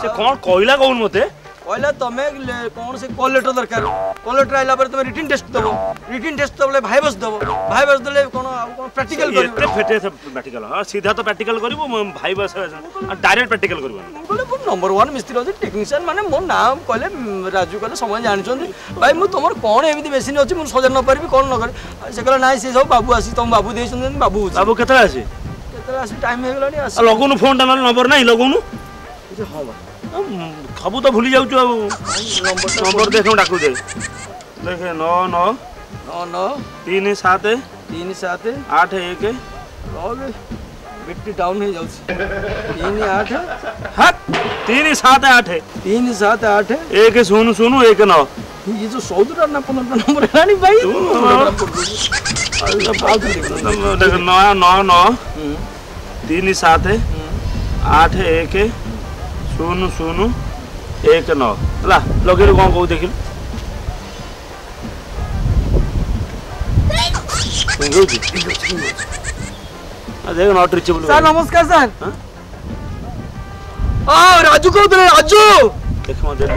से कौन कहला कौन मते कहला तमे कौन से कॉल लेटर दरकार कॉल लेटर आइला पर तमे रिटन टेस्ट दबो रिटन टेस्ट दबले भाइबस दबो भाइबस दले कोन प्रैक्टिकल करियो एते फेटे से प्रैक्टिकल हां सीधा तो प्रैक्टिकल करिवो भाइबस डायरेक्ट प्रैक्टिकल करिवो बोले नंबर 1 मिस्त्री अछि टेक्नीशियन माने मो नाम कहले राजू कहले समय जानछन भाई मु तमर कोन एमिति मेसिन अछि मु सजर न परबी कोन न करे से कहला नाही से सब बाबू आसी तुम बाबू देछन बाबू केतरा आसी टाइम हो गलानी आसी लगोनु फोन टा नंबर नाही लगोनु हां खबु तो भूली जाउछु नंबर देखो डाकू दे देखे 9 9 9 9 3 7 3 7 8 1 रोले बिट्टी डाउन हो जाउछ 3 8 हट 3 7 8 3 7 8 1 0 0 1 9 ये जो 14 ना 15 नंबर है नहीं भाई देख 9 9 9 3 7 8 1 0 0 1 9 ला लगे कौन कहू देखिल देख नॉट रिचेबल सर नमस्कार सर हां राजू को दे राजू देख मत दे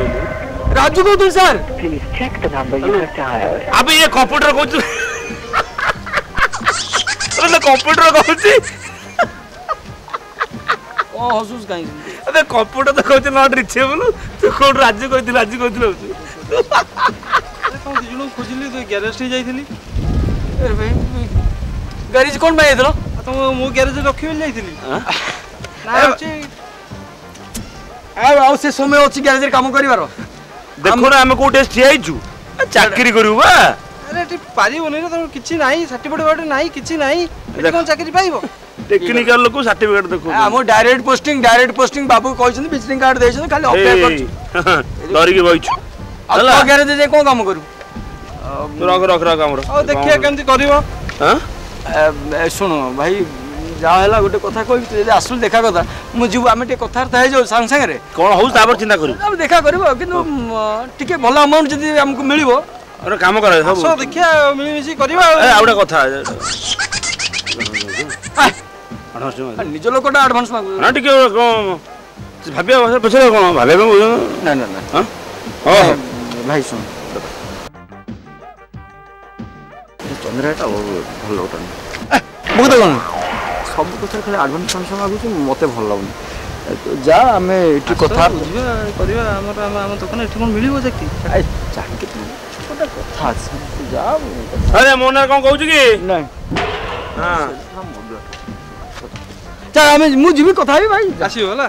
राजू को दे sir Please check the number you have dialed. अबे ये कंप्यूटर कहू अरे कंप्यूटर कहू ओ हसुस काई अबे कंप्यूटर तो कहू नॉट रिचेबल तू कोन राज्य कहती राज्य कहती कौन दिजुनो खोजिली तो गैरेज जाइथिली अरे भाई गैरेज कोन भाई एथलो तो मो गैरेज रखि मिल जाइथिली ना अछि आ से समय अछि गैरेज रे काम करिवारो देखो ना हम कोटे स्टेजु चाकरी करू बा अरे टी पारिबोनी रे तो किछि नाही सर्टिफिकेट वाटे नाही किछि नाही एटी कोन चाकरी पाइबो टेक्निकल लोक सर्टिफिकेट देखो हम डायरेक्ट पोस्टिंग बाबू कहछन विजिटिंग कार्ड देछन खाली अप्लाई करछु डरी के बइछु हला गैरेज जे कोन काम करू रख रख रख हमरो ओ देखिए केमती करबो हां सुनो भाई जा हला गोटे कथा कहबी तू जे आसु देखा कथा मु जीव आमे टे कथार थाय जो संग संग रे कोन होउ तापर चिंता करू अब देखा करबो किंतु टिके भलो अमाउंट जदी हमको मिलिबो अरे काम करे सब सो देखिया मिली मिसी करबा ए आउडा कथा निज लोकटा एडवांस मागु ना टिके भाबिया पछे कोन भाबे ना ना ना हां हां भाई सुन चंद्राटा भल लोटा बहुत कोन सब कथा खाली एडवांस फंक्शन मागु मते भल लागुनी तो जा हमें एटी कथा करबा हमर हम दुकान एटी कोन मिलिबो जाकी ए जाकी छोटा कथा अछि जा अरे मोना कोन कहू की नहीं हां चल हमें मु जीवी कथा ही भाई आसी होला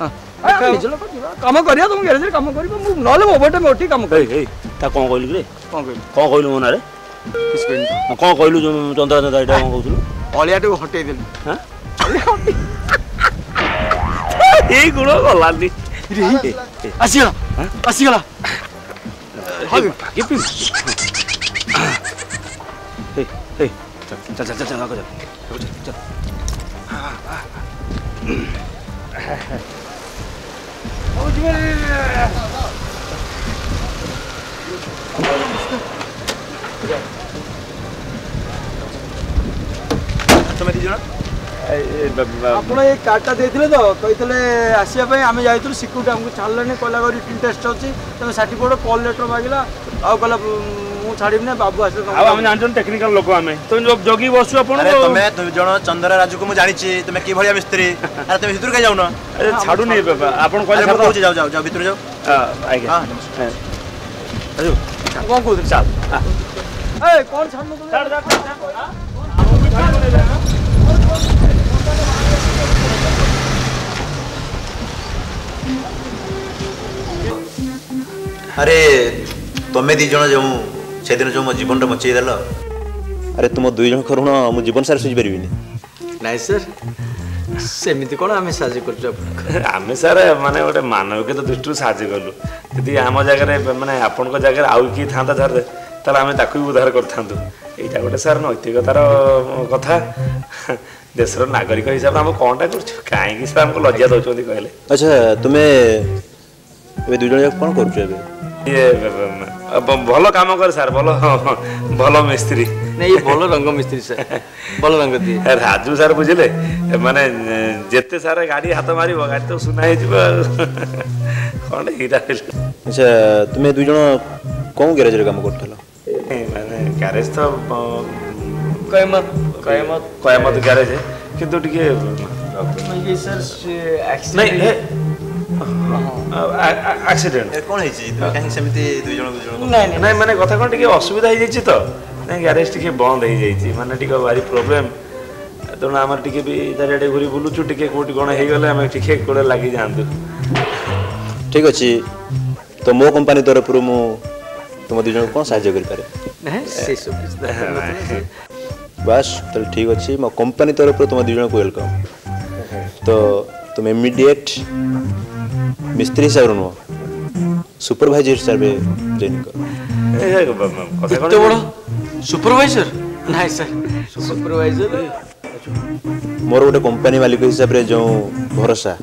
काम करिया तुम गैरेज रे काम करिबो मु नले ओवर टाइम ओटी काम कर ए ता कोन कहलु रे कोन कहलु मोना रे किस कहलु कोन कहलु चंद्रा दादा एटा कोन कहथुलु अलियाटो हटेइ देली हां ए गुणो गलानी आसी गला हां भागे पी हे चल चल चल चल आगे चल ओ जीवन तुम्हें दीजिए आपण ये कार्डटा देथिले तो कहितले आसिया पई आमे जाइतु सिक्यूरिटी हमको छाड़लने कहला रिटन टेस्ट होची तमे सर्टिफिकेट कॉल लेटर मागिला आ कहला मु छाड़िब ने बाबू आसे अब हम जानछन टेक्निकल लोक आमे तो जगी बसु आपण अरे तुम जण चंद्रा राजू को मु जानि छी तुमे की भलिया मिस्त्री अरे तुमे भितर के जाउ न अरे छाडू नहीं बाबा आपण कहले मैं कहू जाओ जाओ जाओ भितर जाओ आगे राजू कोन को चल ए कौन छाड़नो तो छाड़ जा हम भी छाड़ नहीं जाना अरे तुम्हें दी जण जो से दिन जो मो जीवन रे बचई देल अरे तुम दुई जण करुण मो जीवन सार सुझी परिबिनी नहीं सर सेमिति कोन आमे साजी करजो आमे सर माने गोटे मानविकता दृष्टि साहाଯ୍य कलु यदि आम जगह माने आपण जगह आउ कि था सर ताले आमे ताकू उद्धार करथांतु एटा गोटे सर नैतिकतार कथा देशर नागरिक हिसाब हम कोनटा करछु काहे कि सर हमको लज्जा दउछोंती कहले अच्छा तुम्हें ए दुई जण कोन करछु एबे ये ଭଲ କାମ କରେ ସାର୍ ଭଲ ଭଲ ମିସ୍ତ୍ରୀ ନାଇଁ ଭଲ ରଙ୍ଗ ମିସ୍ତ୍ରୀ ସାର୍ ଭଲ ରଙ୍ଗ ଦିଏ ରାଜୁ ସାର୍ ବୁଝିଲେ ମାନେ ଯେତେ ସାର୍ ଗାଡ଼ି ହାତ ମାରିବ ଗାଡ଼ି ତ ସୁନା ହେଇଯିବ କ'ଣ ଏଇଟା ଆଚ୍ଛା ତୁମେ ଦୁଇ ଜଣ କେଉଁ ଗ୍ୟାରେଜରେ କାମ କରୁଥିଲ ମାନେ ଗ୍ୟାରେଜ ତ କୟାମତ ଗ୍ୟାରେଜ କିନ୍ତୁ ଟିକେ ଆକ୍ସିଡେଣ୍ଟ କ'ଣ ହେଇଛି କାହିଁକି ସେମିତି ଦୁଇ ଜଣ ନାଇଁ ମାନେ କଥା କ'ଣ ଟିକେ ଅସୁବିଧା ହେଇଯାଇଛି ତ ନାଇଁ ଗ୍ୟାରେଜ ଟିକେ ବନ୍ଦ ହେଇଯାଇଛି ମାନେ ଟିକେ ଭାରି ପ୍ରୋବ୍ଲେମ ତେଣୁ ଆମର ଟିକେ ବି ଚାରିଆଡ଼େ ଘୁରି ବୁଲୁଛୁ ଟିକେ କୋଉଠି କ'ଣ ହେଇଗଲେ ଆମେ ଟିକେ କୋଉଠି ଲାଗିଯାଆନ୍ତୁ ଠିକ୍ ଅଛି ତ ମୋ କମ୍ପାନୀ ତରଫରୁ ମୁଁ ତୁମ ଦୁଇ ଜଣଙ୍କୁ କ'ଣ ସାହାଯ୍ୟ କରିପାରେ ବାସ୍ ତାହେଲେ ଠିକ୍ ଅଛି ମୋ କମ୍ପାନୀ ତରଫରୁ ତୁମ ଦୁଇ ଜଣଙ୍କୁ ୱେଲକମ୍ ତ ତୁମେ ଇମିଡ଼ିଏଟ୍ ମିସ୍ତ୍ରୀ ହିସାବରେ ନୁହଁ ସୁପରଭାଇଜର ହିସାବରେ ଜଏନ୍ କର ଏତେ ବଡ଼ ସୁପରଭାଇଜର ନାଇଁ ସାର୍ ସୁପରଭାଇଜର ମୋର ଗୋଟେ କମ୍ପାନୀ ମାଲିକ ହିସାବରେ ଯେଉଁ ଭରସା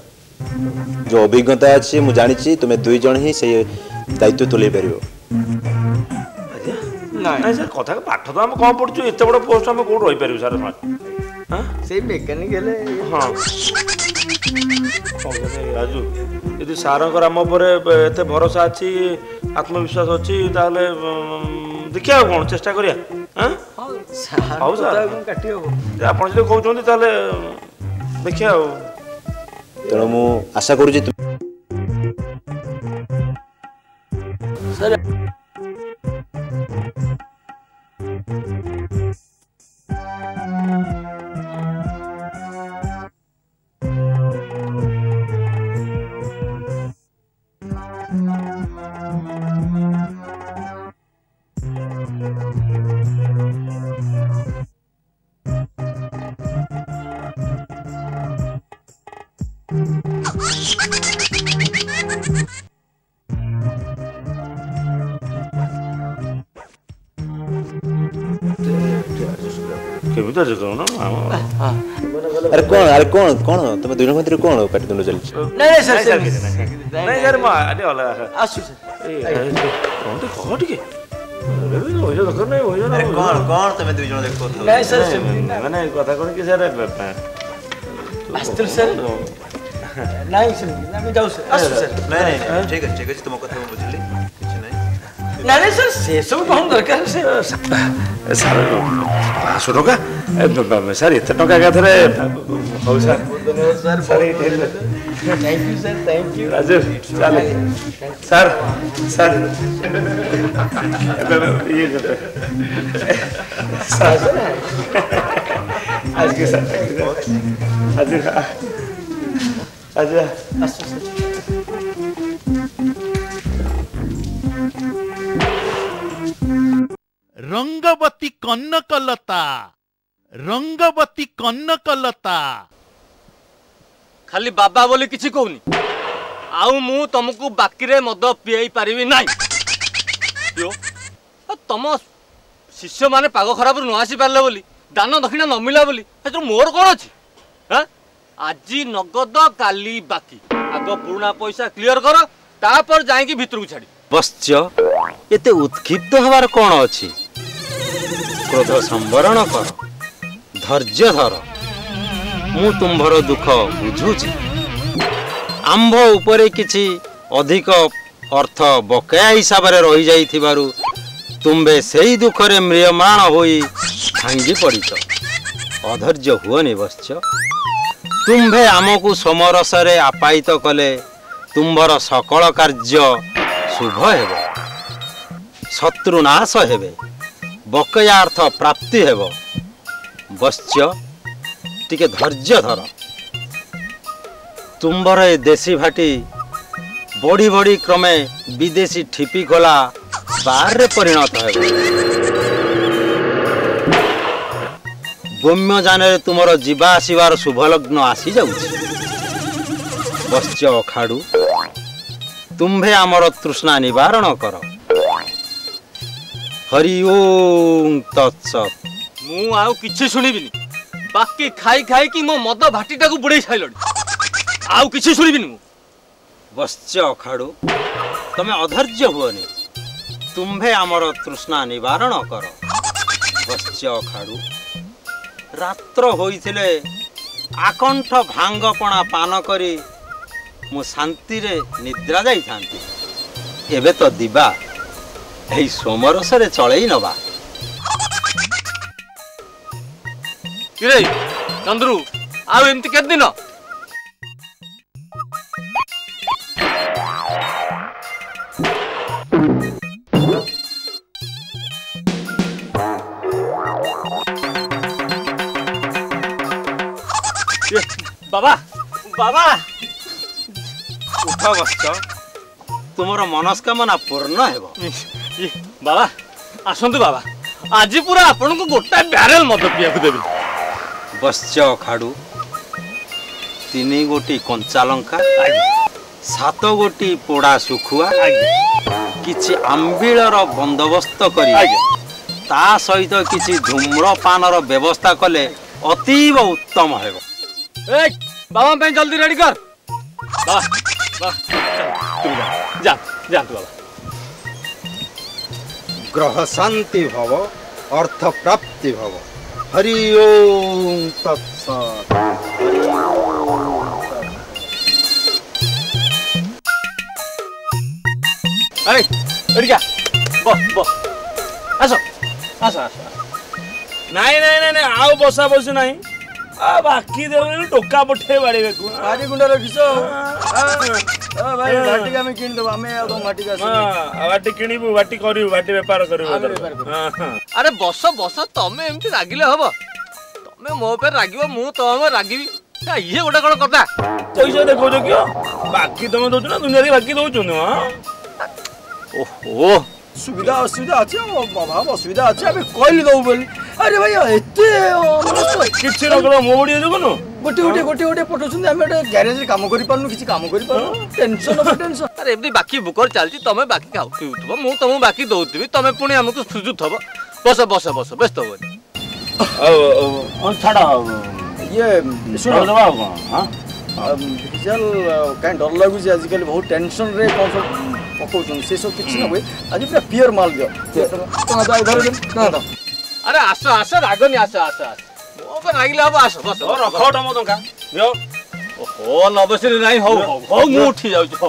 ଯେଉଁ ଅଭିଜ୍ଞତା ଅଛି ମୁଁ ଜାଣିଛି ତୁମେ ଦୁଇ ଜଣ ହିଁ ସେଇ ଦାୟିତ୍ୱ ତୁଲେଇ ପାରିବ ନାଇଁ ସାର୍ କଥା ପାଠ ତ ଆମେ କ'ଣ ପଢ଼ୁଛୁ ଏତେ ବଡ଼ ପୋଷ୍ଟ ଆମେ କୋଉଠି ରହିପାରିବୁ ସାର୍ ସେଇ ମେକାନିକ ହେଲେ ହଁ ରାଜୁ ଯଦି ସାରଙ୍କର ଆମ ଉପରେ ଏତେ ଭରସା ଅଛି ଆତ୍ମବିଶ୍ୱାସ ଅଛି ତାହେଲେ ଦେଖିବା ଆଉ କ'ଣ ଚେଷ୍ଟା କରିବା ହଉ ସାର୍ କାଟି ହବ ଆପଣ ଯଦି କହୁଛନ୍ତି ତାହେଲେ ଦେଖିବା ଆଉ ତେଣୁ ମୁଁ ଆଶା କରୁଛି ସାର୍ କେମିତି ଅଛି କହୁନ ଆରେ କ'ଣ ତମେ ଦୁଇ ଜଣ ଭିତରେ କ'ଣ ପାଟିତୁଣ୍ଡ ଚାଲିଛି ନାଇଁ ସାର୍ ନାଇଁ ସାର୍ ଅଲଗା ଆସୁ ସାର୍ କହ ଟିକେ ଦରକାର ନାହିଁ କ'ଣ ତମେ ଦୁଇ ଜଣ ଦେଖ ନାଇଁ ସାର୍ ମାନେ କଥା କ'ଣ କି ସାର୍ ଆସିଥିଲୁ ସାର୍ ନାଇଁ ସେମିତି ଆମେ ଯାଉ ସାର୍ ଆସୁ ସାର୍ ନାଇଁ ଠିକ୍ ଅଛି ତୁମ କଥା ମୁଁ ବୁଝିଲି କିଛି ନାହିଁ ନାଇଁ ସାର୍ ସେସବୁ କ'ଣ ଦରକାର ସାର୍ 500 ଟଙ୍କା ସାର୍ ଏତେ ଟଙ୍କା ଏକାଥରେ ହଉ sir thank you sir thank you Raju ଚାଲେ ସାର୍ ସାର୍ ଇଏ ଆଜି ସାର୍ ଆଜି ଆସୁ ସାର୍ ରଙ୍ଗବତୀ କନକଲତା ରଙ୍ଗବତୀ କନକଲତା ଖାଲି ବାବା ବୋଲି କିଛି କହୁନି ଆଉ ମୁଁ ତମକୁ ବାକିରେ ମଦ ପିଆଇ ପାରିବି ନାହିଁ ତମ ଶିଷ୍ୟମାନେ ପାଗ ଖରାପରୁ ନ ଆସି ପାରିଲେ ବୋଲି ଦାନ ଦକ୍ଷିଣା ନ ମିଳିଲା ବୋଲି ସେଥିରୁ ମୋର କ'ଣ ଅଛି ଆଜି ନଗଦ କାଲି ବାକି ଆଗ ପୁରୁଣା ପଇସା କ୍ଲିୟର କର ତାପରେ ଯାଇକି ଭିତରକୁ ଛାଡ଼ି ବସ୍ୟ ଏତେ ଉତ୍କ୍ଷିପ୍ତ ହେବାର କ'ଣ ଅଛି କ୍ରୋଧ ସମ୍ବରଣ କର ଧୈର୍ଯ୍ୟ ଧର ମୁଁ ତୁମ୍ଭର ଦୁଃଖ ବୁଝୁଛି ଆମ୍ଭ ଉପରେ କିଛି ଅଧିକ ଅର୍ଥ ବକେୟା ହିସାବରେ ରହିଯାଇଥିବାରୁ ତୁମ୍ଭେ ସେଇ ଦୁଃଖରେ ମ୍ରିୟମାଣ ହୋଇ ଭାଙ୍ଗି ପଡ଼ିଛ ଅଧୈର୍ଯ୍ୟ ହୁଅନି ବସ୍ୟ ତୁମ୍ଭେ ଆମକୁ ସମରସରେ ଆପାୟିତ କଲେ ତୁମ୍ଭର ସକଳ କାର୍ଯ୍ୟ ଶୁଭ ହେବ ଶତ୍ରୁ ନାଶ ହେବେ ବକେୟା ଅର୍ଥ ପ୍ରାପ୍ତି ହେବ ବସ୍ୟ ଟିକେ ଧୈର୍ଯ୍ୟ ଧର ତୁମ୍ଭର ଏ ଦେଶୀ ଭାଟି ବଢ଼ି ବଢ଼ି କ୍ରମେ ବିଦେଶୀ ଠିପି ଖୋଲା ବାରରେ ପରିଣତ ହେବ ଗମ୍ୟଯାନରେ ତୁମର ଯିବା ଆସିବାର ଶୁଭଲଗ୍ନ ଆସିଯାଉଛି ବସ୍ୟ ଅଖାଡ଼ୁ ତୁମ୍ଭେ ଆମର ତୃଷ୍ଣା ନିବାରଣ କର ହରି ଓಂ ତତ୍ସତ୍ ମୁଁ ଆଉ କିଛି ଶୁଣିବିନି ବାକି ଖାଇ ଖାଇକି ମୋ ମଦ ଭାଟିଟାକୁ ବୁଡ଼େଇ ସାରିଲଣି ଆଉ କିଛି ଶୁଣିବିନି ମୁଁ ବସ୍ୟ ଅଖାଡ଼ୁ ତମେ ଅଧୈର୍ଯ୍ୟ ହୁଅନି तुम्भे आमर तृष्णा निवारण कर बश्य खाड़ू रात्र होइथिले आकंठ भांगपणा पान करी मु शांति रे निद्रा जाई थांती एबे तो दिबा एही सोमरस रे चळेई नबा किरे चंद्रू आउ एमती केत दिन बाबा बाबा उठ बश्य तुमर मनस्कामना पूर्ण हेबो बाबा आसंतु बाबा आज पूरा आपन को गोटा बैरल मद पिया को देबी बश्य खाड़ू 3 गोटी कंचा लंका 7 गोटी पोड़ा सुखुआ किछि आंबिलर बंदोबस्त करी ता सहित किछि धूम्रपानर व्यवस्था कले अतीव उत्तम हेबो ए बाबा पे जल्दी रेडी कर बाबा बाबा तुम जा जा तू बाबा ग्रह शांति भव अर्थ प्राप्ति भव हरि ओम तत्सत अरे रेडी क्या बो आसो आसो आसो ନାଇଁ ନାଇଁ ନାଇଁ ନାଇଁ ଆଉ ବସା ବସି ନାହିଁ ବାକି ଦେବେ ଟୋକା ପଠେଇ ବାড়ିବାକୁ ମାଟି ଗୁଣ୍ଡ ରଖିଛ ଭାଇ ମାଟି ଆମେ କିଣିଦେବୁ ଆମେ ଆଉ ମାଟିକି ଆସିବୁ ବାଟି କିଣିବୁ ବାଟି କରିବୁ ବାଟି ବେପାର କରିବୁ अरे बस बस तमे एमती रागिले हबो तमे मो पे रागिबो मु तमे रागिबी ये गोटे कोन कथा पैसा देखो जो क्यों बाकी तुम दो ना दुनिया रे बाकी दो हाँ ओहो सुविधा असुविधा अच्छे अभाव असुविधा अच्छे अबे कहली दऊ बोली अरे भाई एते किछि न करो मो बडी जो कोन गोटे पठौछन हम एटा गैरेज रे काम करि पारनु किछि काम करि पारनु टेंशन ओवर टेंशन अरे एमती बाकी बुकर चलती तमे बाकी खाऊ पिउथबो मु तमु बाकी दउतबी तमे पुणी हमकु सुजुथबो बस बस बस व्यस्त हो छाड़ा ये सुनो दबा कोन हां डिजिटल काई डर लागु जे आजकल बहुत टेंशन रे कोन सब पकोछन से सब किछि न होय आज पूरा पियर माल दियो कहां दो इधर कहां दो अरे आसो आसो रागनी आसो आसो मो पे रागिले हबो आसो बस रखो टमो टंका दियो ओहो नबसरी नाही हो हो मु उठी जाउ हो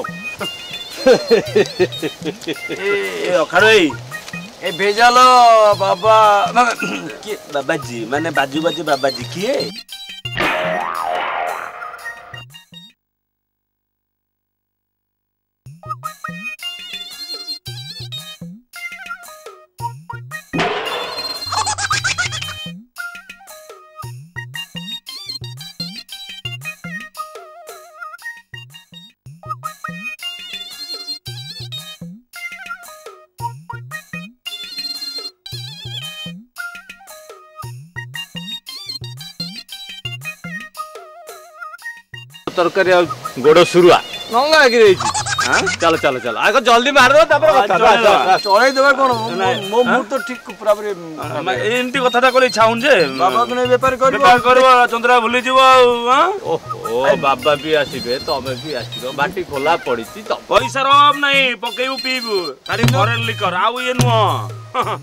ए अखाड़े ए भेजाल बाबा के बाबाजी माने बाजू बाजू बाबाजी किए तरकारी गोड़ सुरुआ नंगा गिरे हां चलो चलो चलो आगो जल्दी मार दो तापर कथा चढ़ाई देबा कोन मो मुर तो ठीक पूरा पूरे एंती कथाटा करै छाउन जे बाबा को व्यापार करबो चंद्रा भूली जीवो हां ओहो बाबा भी आसीबे तमे भी आसीबो बाटी खोला पड़ीची त पैसा रब नहीं पकेउ पीबू खाली फॉरेन लिकर आउ ये नुह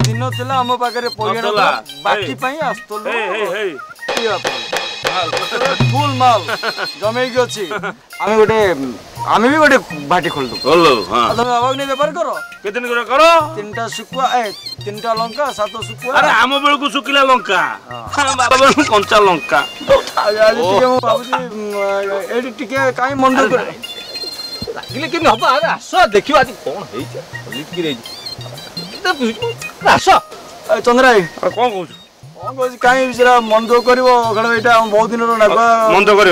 दिन थिला हम पाखरे पैसा बाटी पई आस्तो हे हे हे फुल माल जमे की अछि आमे भी गोटे बाटी खोल दो हां तुम बाबा ने व्यापार करो केदिन करो 3टा सुकुआ 3टा लंका 7 सुकुआ अरे आम बेलकु सुकिला लंका हां बाबा बेलकु कंचा लंका आज टिके मो बाबूजी एडी टिके काई मन कर लागिले कि हबो अरे आसो देखियो आज कोन हेइ छ लिट कि रेज आसो चंद्राई कोन कहू कहीं मन दुख कर बहुत दिन मन तो कर